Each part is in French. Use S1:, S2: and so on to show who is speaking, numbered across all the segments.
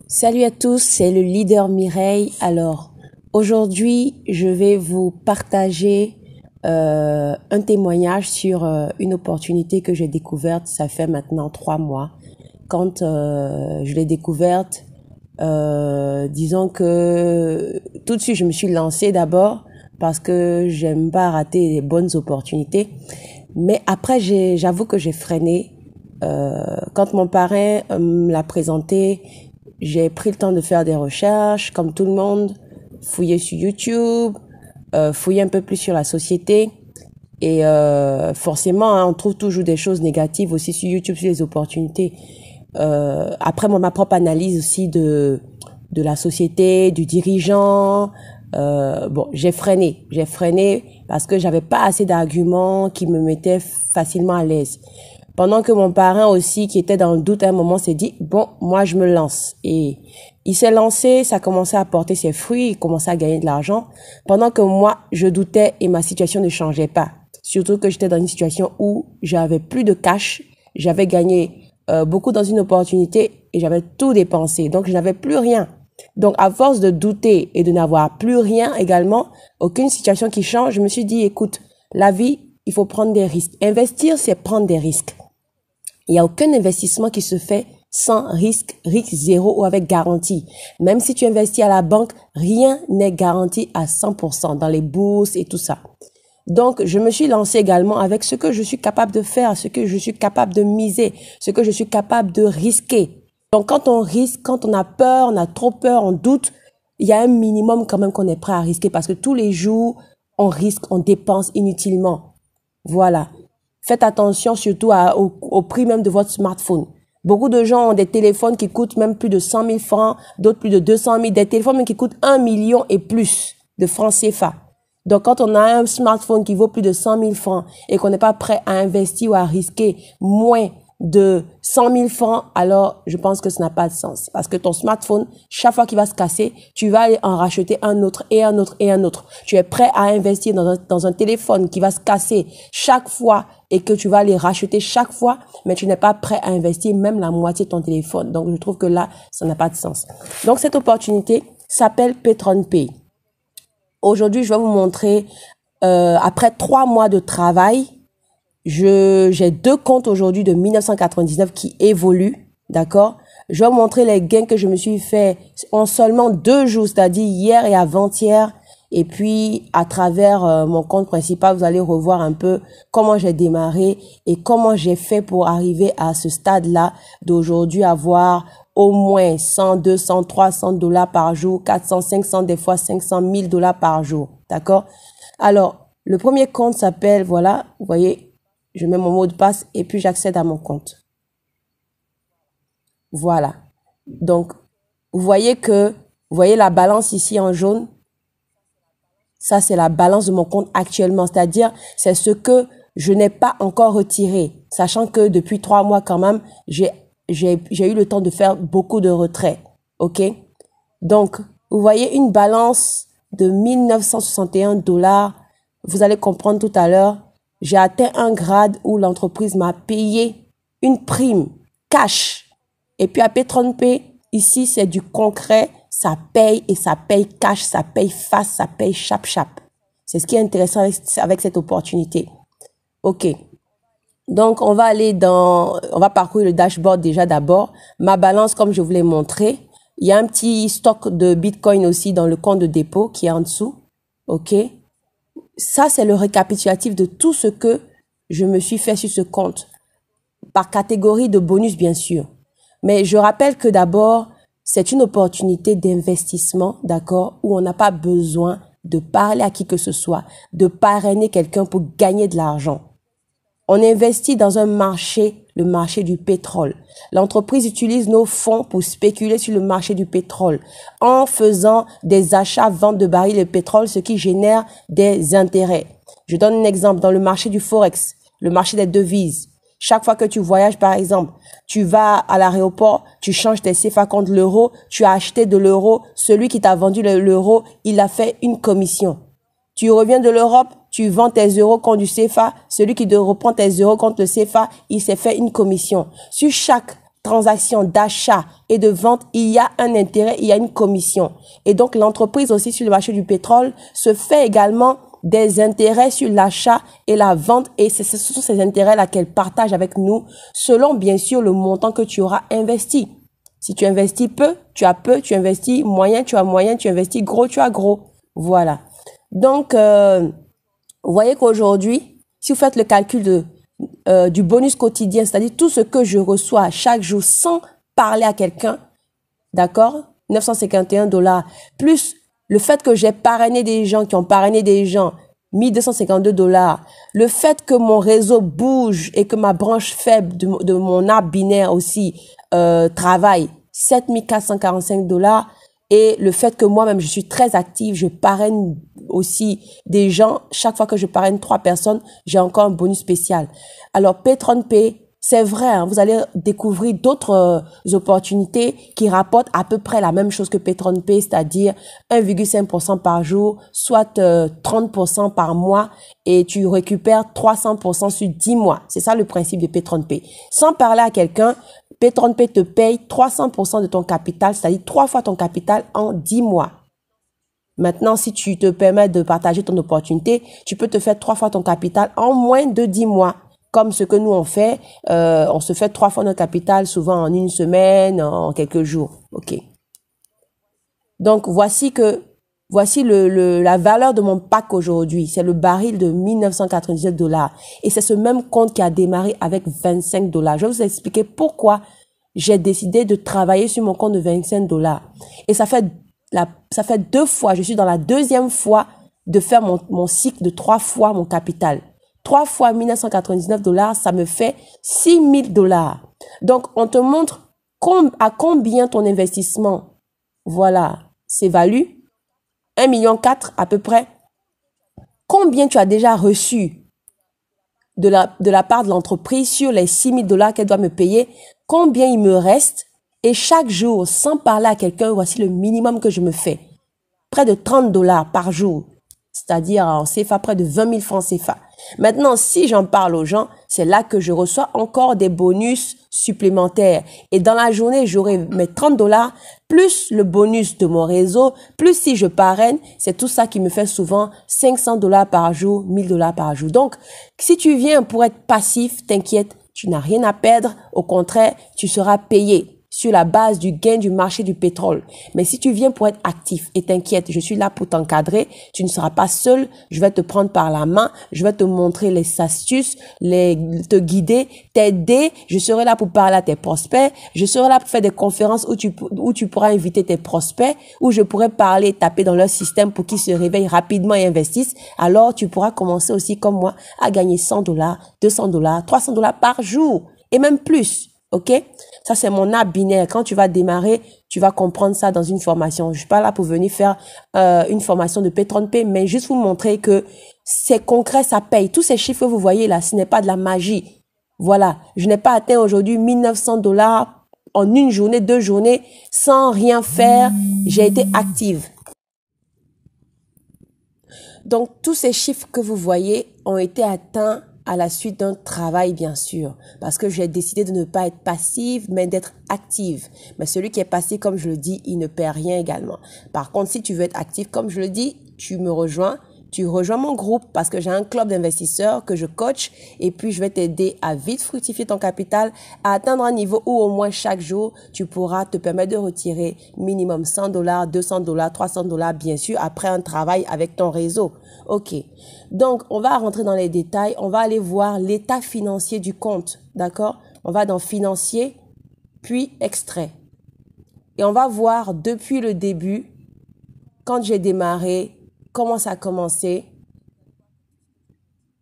S1: Salut à tous, c'est le leader Mireille. Alors, aujourd'hui, je vais vous partager un témoignage sur une opportunité que j'ai découverte, ça fait maintenant 3 mois. Quand je l'ai découverte, disons que tout de suite, je me suis lancée d'abord parce que j'aime pas rater les bonnes opportunités. Mais après, j'avoue que j'ai freiné. Quand mon parrain me l'a présenté, j'ai pris le temps de faire des recherches, comme tout le monde, fouiller sur YouTube, fouiller un peu plus sur la société. Et forcément, hein, on trouve toujours des choses négatives aussi sur YouTube, sur les opportunités. Après, moi, ma propre analyse aussi de la société, du dirigeant. Bon, j'ai freiné parce que j'avais pas assez d'arguments qui me mettaient facilement à l'aise. Pendant que mon parrain aussi, qui était dans le doute à un moment, s'est dit, bon, moi, je me lance. Et il s'est lancé, ça a commencé à porter ses fruits, il commençait à gagner de l'argent. Pendant que moi, je doutais et ma situation ne changeait pas. Surtout que j'étais dans une situation où j'avais plus de cash, j'avais gagné beaucoup dans une opportunité et j'avais tout dépensé. Donc, je n'avais plus rien. Donc, à force de douter et de n'avoir plus rien également, aucune situation qui change, je me suis dit, écoute, la vie, il faut prendre des risques. Investir, c'est prendre des risques. Il n'y a aucun investissement qui se fait sans risque zéro ou avec garantie. Même si tu investis à la banque, rien n'est garanti à 100% dans les bourses et tout ça. Donc, je me suis lancée également avec ce que je suis capable de faire, ce que je suis capable de miser, ce que je suis capable de risquer. Donc, quand on risque, quand on a peur, on a trop peur, on doute, il y a un minimum quand même qu'on est prêt à risquer parce que tous les jours, on risque, on dépense inutilement. Voilà. Faites attention surtout au prix même de votre smartphone. Beaucoup de gens ont des téléphones qui coûtent même plus de 100 000 francs, d'autres plus de 200 000, des téléphones même qui coûtent 1 million et plus de francs CFA. Donc, quand on a un smartphone qui vaut plus de 100 000 francs et qu'on n'est pas prêt à investir ou à risquer moins de 100 000 francs, alors je pense que ça n'a pas de sens. Parce que ton smartphone, chaque fois qu'il va se casser, tu vas aller en racheter un autre et un autre et un autre. Tu es prêt à investir dans un téléphone qui va se casser chaque fois et que tu vas aller racheter chaque fois, mais tu n'es pas prêt à investir même la moitié de ton téléphone. Donc, je trouve que là, ça n'a pas de sens. Donc, cette opportunité s'appelle PatronPay. Aujourd'hui, je vais vous montrer, après 3 mois de travail, j'ai 2 comptes aujourd'hui de 1999 qui évoluent, d'accord? Je vais vous montrer les gains que je me suis fait en seulement 2 jours, c'est-à-dire hier et avant-hier. Et puis, à travers mon compte principal, vous allez revoir un peu comment j'ai démarré et comment j'ai fait pour arriver à ce stade-là d'aujourd'hui avoir au moins 100, 200, 300 $ par jour, 400, 500, des fois 500 000 $ par jour. D'accord? Alors, le premier compte s'appelle, voilà, vous voyez, je mets mon mot de passe et puis j'accède à mon compte. Voilà. Donc, vous voyez la balance ici en jaune. Ça, c'est la balance de mon compte actuellement. C'est-à-dire, c'est ce que je n'ai pas encore retiré. Sachant que depuis 3 mois quand même, j'ai eu le temps de faire beaucoup de retraits. OK? Donc, vous voyez une balance de 1961 $. Vous allez comprendre tout à l'heure. J'ai atteint un grade où l'entreprise m'a payé une prime cash. Et puis à PatronPay, ici, c'est du concret. Ça paye et ça paye cash, ça paye fast, ça paye chap. C'est ce qui est intéressant avec cette opportunité. OK. Donc, on va parcourir le dashboard déjà d'abord. Ma balance, comme je vous l'ai montré. Il y a un petit stock de Bitcoin aussi dans le compte de dépôt qui est en dessous. OK. Ça, c'est le récapitulatif de tout ce que je me suis fait sur ce compte. Par catégorie de bonus, bien sûr. Mais je rappelle que d'abord, c'est une opportunité d'investissement, d'accord, où on n'a pas besoin de parler à qui que ce soit, de parrainer quelqu'un pour gagner de l'argent. On investit dans un marché, le marché du pétrole. L'entreprise utilise nos fonds pour spéculer sur le marché du pétrole en faisant des achats, ventes de barils de pétrole, ce qui génère des intérêts. Je donne un exemple dans le marché du Forex, le marché des devises. Chaque fois que tu voyages, par exemple, tu vas à l'aéroport, tu changes tes CFA contre l'euro, tu as acheté de l'euro, celui qui t'a vendu l'euro, il a fait une commission. Tu reviens de l'Europe, tu vends tes euros contre du CFA, celui qui te reprend tes euros contre le CFA, il s'est fait une commission. Sur chaque transaction d'achat et de vente, il y a un intérêt, il y a une commission. Et donc, l'entreprise aussi sur le marché du pétrole se fait également des intérêts sur l'achat et la vente. Et ce sont ces intérêts-là qu'elle partage avec nous selon, bien sûr, le montant que tu auras investi. Si tu investis peu, tu as peu. Tu investis moyen, tu as moyen. Tu investis gros, tu as gros. Voilà. Donc, vous voyez qu'aujourd'hui, si vous faites le calcul du bonus quotidien, c'est-à-dire tout ce que je reçois chaque jour sans parler à quelqu'un, d'accord, 951 $, plus le fait que j'ai parrainé des gens qui ont parrainé des gens, 1252 $, le fait que mon réseau bouge et que ma branche faible de mon arbre binaire aussi travaille, 7445 $, et le fait que moi-même, je suis très active, je parraine aussi des gens. Chaque fois que je parraine 3 personnes, j'ai encore un bonus spécial. Alors, PatronPay, c'est vrai, hein, vous allez découvrir d'autres opportunités qui rapportent à peu près la même chose que PatronPay, c'est-à-dire 1,5% par jour, soit 30% par mois, et tu récupères 300% sur 10 mois. C'est ça le principe de PatronPay. Sans parler à quelqu'un, PatronPay te paye 300% de ton capital, c'est-à-dire 3 fois ton capital en 10 mois. Maintenant, si tu te permets de partager ton opportunité, tu peux te faire 3 fois ton capital en moins de 10 mois. Comme ce que nous on fait, on se fait 3 fois notre capital, souvent en une semaine, en quelques jours. Ok. Donc, voici la valeur de mon pack aujourd'hui. C'est le baril de 1999 $. Et c'est ce même compte qui a démarré avec 25 $. Je vais vous expliquer pourquoi j'ai décidé de travailler sur mon compte de 25 $. Et ça fait 2 fois, je suis dans la 2e fois de faire mon cycle de 3 fois mon capital. 3 fois 1999 $, ça me fait 6000 $. Donc, on te montre à combien ton investissement, voilà, s'évalue. 1,4 million à peu près. Combien tu as déjà reçu de la part de l'entreprise sur les 6000 $ qu'elle doit me payer? Combien il me reste? Et chaque jour, sans parler à quelqu'un, voici le minimum que je me fais. Près de 30 $ par jour. C'est-à-dire en CFA, près de 20 000 francs CFA. Maintenant, si j'en parle aux gens, c'est là que je reçois encore des bonus supplémentaires. Et dans la journée, j'aurai mes 30 $ plus le bonus de mon réseau, plus si je parraine, c'est tout ça qui me fait souvent 500 $ par jour, 1000 $ par jour. Donc, si tu viens pour être passif, t'inquiète, tu n'as rien à perdre. Au contraire, tu seras payé sur la base du gain du marché du pétrole. Mais si tu viens pour être actif, et t'inquiète, je suis là pour t'encadrer, tu ne seras pas seul, je vais te prendre par la main, je vais te montrer les astuces, te guider, t'aider, je serai là pour parler à tes prospects, je serai là pour faire des conférences où tu pourras inviter tes prospects, où je pourrai parler, taper dans leur système pour qu'ils se réveillent rapidement et investissent. Alors tu pourras commencer aussi comme moi à gagner 100 $, 200 $, 300 $ par jour et même plus. Ok? Ça, c'est mon arbre binaire. Quand tu vas démarrer, tu vas comprendre ça dans une formation. Je suis pas là pour venir faire une formation de PatronPay, mais juste vous montrer que c'est concret, ça paye. Tous ces chiffres que vous voyez là, ce n'est pas de la magie. Voilà. Je n'ai pas atteint aujourd'hui 1900 $ en une journée, 2 journées, sans rien faire. J'ai été active. Donc, tous ces chiffres que vous voyez ont été atteints à la suite d'un travail, bien sûr, parce que j'ai décidé de ne pas être passive, mais d'être active. Mais celui qui est passif, comme je le dis, il ne perd rien également. Par contre, si tu veux être actif, comme je le dis, tu rejoins mon groupe parce que j'ai un club d'investisseurs que je coach et puis je vais t'aider à vite fructifier ton capital, à atteindre un niveau où au moins chaque jour, tu pourras te permettre de retirer minimum 100 $, 200 $, 300 $, bien sûr, après un travail avec ton réseau. Ok. Donc, on va rentrer dans les détails. On va aller voir l'état financier du compte. D'accord? On va dans financier, puis extrait. Et on va voir depuis le début, quand j'ai démarré, comment ça a commencé.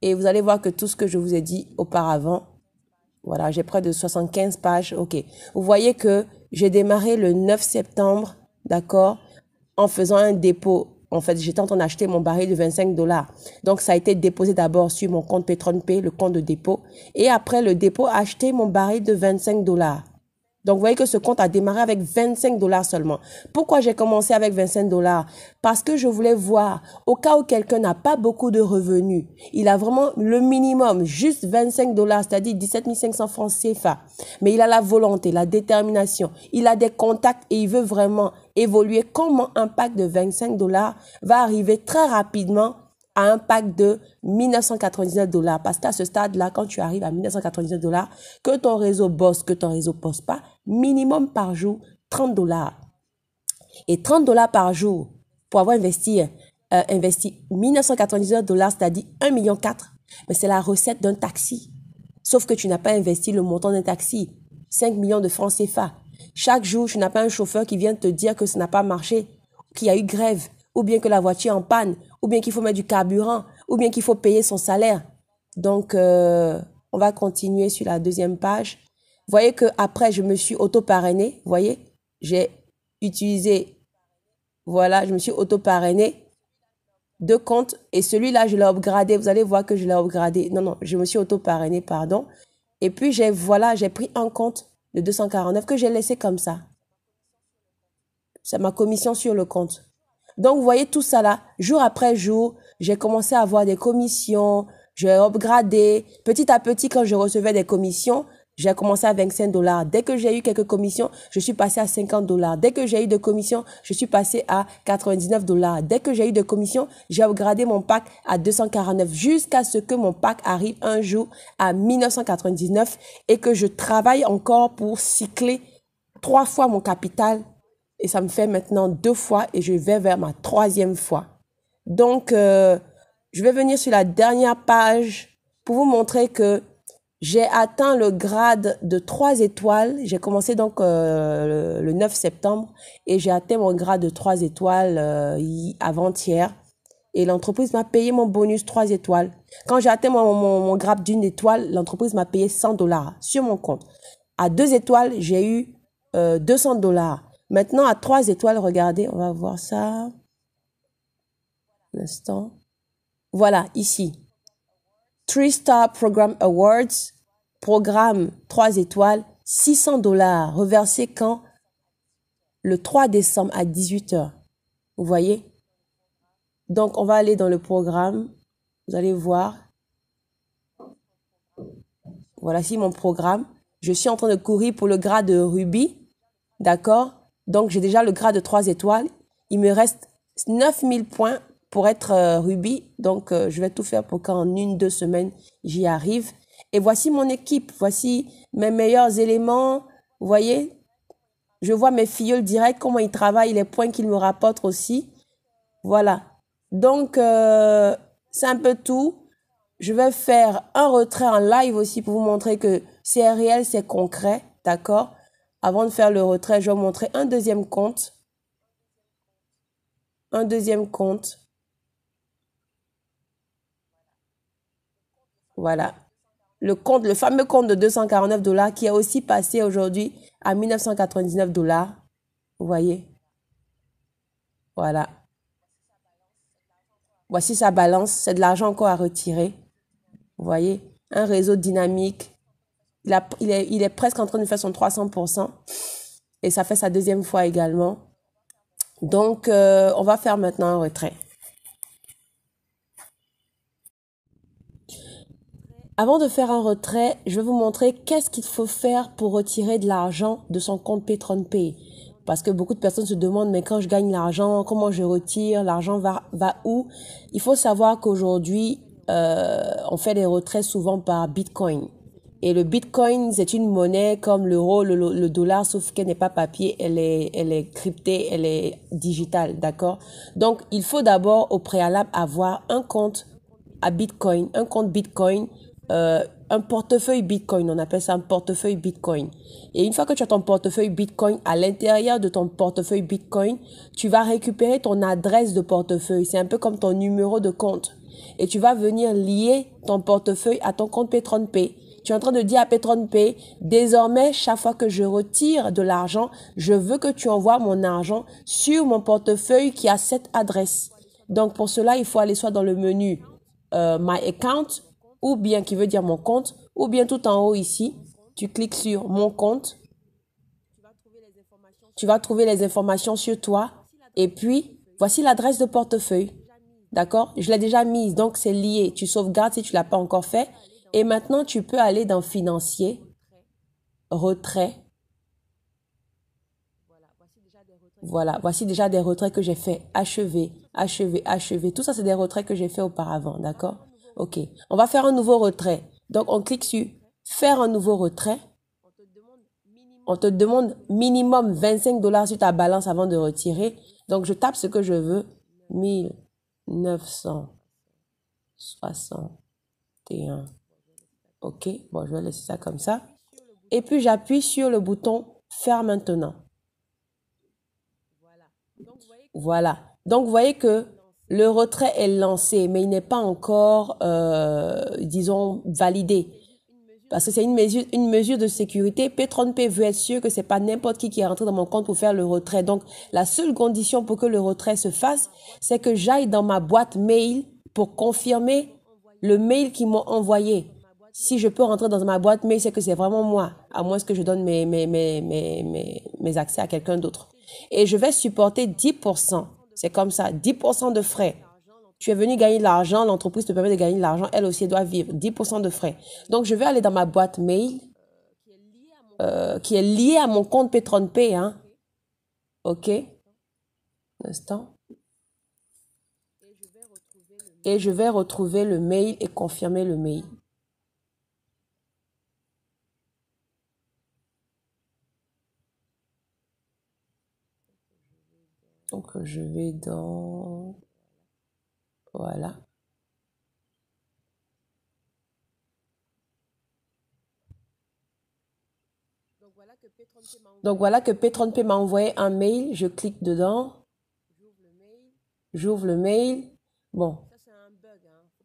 S1: Et vous allez voir que tout ce que je vous ai dit auparavant, voilà, j'ai près de 75 pages. Ok. Vous voyez que j'ai démarré le 9 septembre, d'accord, en faisant un dépôt. En fait, j'étais en train d'acheter mon baril de 25 $. Donc, ça a été déposé d'abord sur mon compte PatronPay, le compte de dépôt. Et après le dépôt, acheter mon baril de 25 $. Donc, vous voyez que ce compte a démarré avec 25 dollars seulement. Pourquoi j'ai commencé avec 25 dollars? Parce que je voulais voir, au cas où quelqu'un n'a pas beaucoup de revenus, il a vraiment le minimum, juste 25 dollars, c'est-à-dire 17 500 francs CFA. Mais il a la volonté, la détermination, il a des contacts et il veut vraiment évoluer. Comment un pack de 25 dollars va arriver très rapidement à un pack de 1999 dollars. Parce qu'à ce stade-là, quand tu arrives à 1999 dollars, que ton réseau bosse, que ton réseau bosse pas, minimum par jour, 30 dollars. Et 30 dollars par jour pour avoir investi 1999 dollars, c'est-à-dire 1,4 million, mais c'est la recette d'un taxi. Sauf que tu n'as pas investi le montant d'un taxi, 5 millions de francs CFA. Chaque jour, tu n'as pas un chauffeur qui vient te dire que ça n'a pas marché, qu'il y a eu grève, ou bien que la voiture est en panne, ou bien qu'il faut mettre du carburant, ou bien qu'il faut payer son salaire. Donc, on va continuer sur la deuxième page. Vous voyez qu'après, je me suis auto-parrainée. Vous voyez, j'ai utilisé, voilà, je me suis auto-parrainée. 2 comptes et celui-là, je l'ai upgradé. Vous allez voir que je l'ai upgradé. Non, je me suis auto-parrainé, pardon. Et puis, j'ai pris un compte de 249 que j'ai laissé comme ça. C'est ma commission sur le compte. Donc, vous voyez tout ça là, jour après jour, j'ai commencé à avoir des commissions, j'ai upgradé. Petit à petit, quand je recevais des commissions, j'ai commencé à 25 dollars. Dès que j'ai eu quelques commissions, je suis passé à 50 dollars. Dès que j'ai eu de commissions, je suis passé à 99 dollars. Dès que j'ai eu de commissions, j'ai upgradé mon pack à 249 jusqu'à ce que mon pack arrive un jour à 1999 et que je travaille encore pour cycler 3 fois mon capital. Et ça me fait maintenant 2 fois et je vais vers ma 3e fois. Donc, je vais venir sur la dernière page pour vous montrer que j'ai atteint le grade de 3 étoiles. J'ai commencé donc le 9 septembre et j'ai atteint mon grade de 3 étoiles avant-hier. Et l'entreprise m'a payé mon bonus 3 étoiles. Quand j'ai atteint mon grade d'1 étoile, l'entreprise m'a payé 100 dollars sur mon compte. À 2 étoiles, j'ai eu 200 dollars. Maintenant, à 3 étoiles, regardez, on va voir ça. Un instant. Voilà, ici. 3-Star Program Awards, programme 3 étoiles, 600 dollars, reversé quand? Le 3 décembre à 18 h. Vous voyez? Donc, on va aller dans le programme. Vous allez voir. Voilà, ici mon programme. Je suis en train de courir pour le grade de Ruby. D'accord? Donc, j'ai déjà le grade de 3 étoiles. Il me reste 9000 points pour être Ruby. Donc, je vais tout faire pour qu'en 1-2 semaines, j'y arrive. Et voici mon équipe. Voici mes meilleurs éléments. Vous voyez? Je vois mes filleuls direct, comment ils travaillent, les points qu'ils me rapportent aussi. Voilà. Donc, c'est un peu tout. Je vais faire un retrait en live aussi pour vous montrer que c'est réel, c'est concret. D'accord? Avant de faire le retrait, je vais vous montrer un deuxième compte. Un deuxième compte. Voilà. Le compte, le fameux compte de 249 dollars qui a aussi passé aujourd'hui à 1999 dollars. Vous voyez? Voilà. Voici sa balance. C'est de l'argent encore à retirer. Vous voyez? Un réseau dynamique. Il est presque en train de faire son 300%. Et ça fait sa deuxième fois également. Donc, on va faire maintenant un retrait. Avant de faire un retrait, je vais vous montrer qu'est-ce qu'il faut faire pour retirer de l'argent de son compte PatreonPay. Parce que beaucoup de personnes se demandent, mais quand je gagne l'argent, comment je retire? L'argent va où? Il faut savoir qu'aujourd'hui, on fait des retraits souvent par Bitcoin. Et le Bitcoin, c'est une monnaie comme l'euro, le dollar, sauf qu'elle n'est pas papier, elle est cryptée, elle est digitale, d'accord? Donc, il faut d'abord, au préalable, avoir un compte à Bitcoin, un compte Bitcoin, un portefeuille Bitcoin, on appelle ça un portefeuille Bitcoin. Et une fois que tu as ton portefeuille Bitcoin, à l'intérieur de ton portefeuille Bitcoin, tu vas récupérer ton adresse de portefeuille. C'est un peu comme ton numéro de compte. Et tu vas venir lier ton portefeuille à ton compte PatreonPay. Tu es en train de dire à PatreonPay, désormais, chaque fois que je retire de l'argent, je veux que tu envoies mon argent sur mon portefeuille qui a cette adresse. Donc, pour cela, il faut aller soit dans le menu My Account, ou bien qui veut dire mon compte, ou bien tout en haut ici, tu cliques sur mon compte. tu vas trouver les informations sur toi. Et puis, voici l'adresse de portefeuille. D'accord? Je l'ai déjà mise, donc c'est lié. Tu sauvegardes si tu ne l'as pas encore fait. Et maintenant, tu peux aller dans Financier, Retrait. Voilà, voici déjà des retraits que j'ai fait. Achevé. Tout ça, c'est des retraits que j'ai fait auparavant. D'accord? OK. On va faire un nouveau retrait. Donc, on clique sur Faire un nouveau retrait. On te demande minimum 25 $ sur ta balance avant de retirer. Donc, je tape ce que je veux. 1961. OK. Bon, je vais laisser ça comme ça. Et puis, j'appuie sur le bouton Faire maintenant. Voilà. Donc, vous voyez que le retrait est lancé, mais il n'est pas encore, disons, validé. Parce que c'est une mesure de sécurité. P30P veut être sûr que c'est pas n'importe qui est rentré dans mon compte pour faire le retrait. Donc, la seule condition pour que le retrait se fasse, c'est que j'aille dans ma boîte mail pour confirmer le mail qu'ils m'ont envoyé. Si je peux rentrer dans ma boîte mail, c'est que c'est vraiment moi, à moins que je donne mes accès à quelqu'un d'autre. Et je vais supporter 10%. C'est comme ça, 10% de frais. Tu es venu gagner de l'argent, l'entreprise te permet de gagner de l'argent, elle aussi doit vivre 10% de frais. Donc, je vais aller dans ma boîte mail qui est liée à mon compte P30P. Hein. OK. Un instant. Et je vais retrouver le mail et confirmer le mail. Donc, je vais dans... Voilà. Donc, voilà que P30P m'a envoyé un mail. Je clique dedans. J'ouvre le mail. Bon.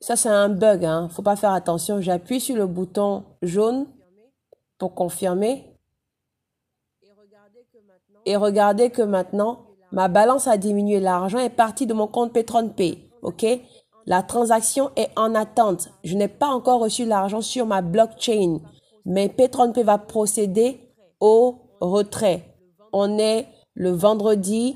S1: Ça, c'est un bug. Hein. Faut pas faire attention. J'appuie sur le bouton jaune pour confirmer. Et regardez que maintenant, ma balance a diminué. L'argent est parti de mon compte P30P. OK? La transaction est en attente. Je n'ai pas encore reçu l'argent sur ma blockchain. Mais P30P va procéder au retrait. On est le vendredi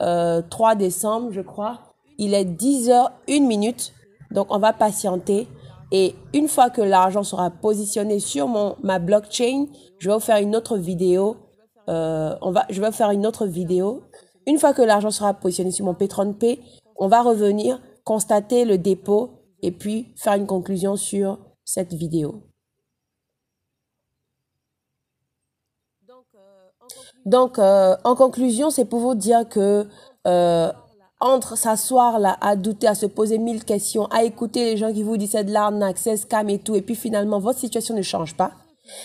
S1: 3 décembre, je crois. Il est 10h01. Donc, on va patienter. Et une fois que l'argent sera positionné sur ma blockchain, je vais vous faire une autre vidéo. Je vais faire une autre vidéo. Une fois que l'argent sera positionné sur mon P30P, on va revenir, constater le dépôt et puis faire une conclusion sur cette vidéo. Donc, en conclusion, c'est pour vous dire que entre s'asseoir là, à douter, à se poser 1000 questions, à écouter les gens qui vous disent c'est de l'arnaque, c'est scam et tout, et puis finalement, votre situation ne change pas.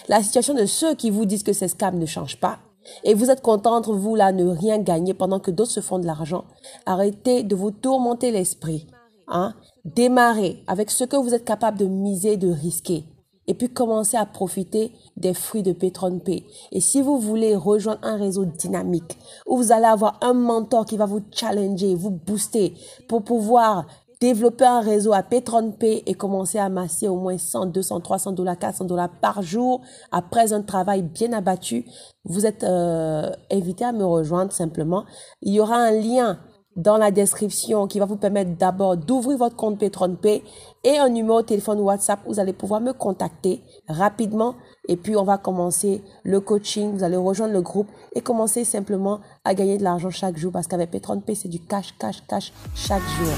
S1: La situation de ceux qui vous disent que c'est scam ne change pas. Et vous êtes content entre vous là, ne rien gagner pendant que d'autres se font de l'argent. Arrêtez de vous tourmenter l'esprit. Hein? Démarrez avec ce que vous êtes capable de miser, de risquer. Et puis commencez à profiter des fruits de P30P. Et si vous voulez rejoindre un réseau dynamique, où vous allez avoir un mentor qui va vous challenger, vous booster pour pouvoir développer un réseau à P30P et commencer à amasser au moins 100, 200, 300 $, 400 $ par jour après un travail bien abattu, vous êtes invité à me rejoindre simplement. Il y aura un lien dans la description qui va vous permettre d'abord d'ouvrir votre compte P30P et un numéro de téléphone WhatsApp. Vous allez pouvoir me contacter rapidement et puis on va commencer le coaching. Vous allez rejoindre le groupe et commencer simplement à gagner de l'argent chaque jour parce qu'avec P30P, c'est du cash, cash, cash chaque jour.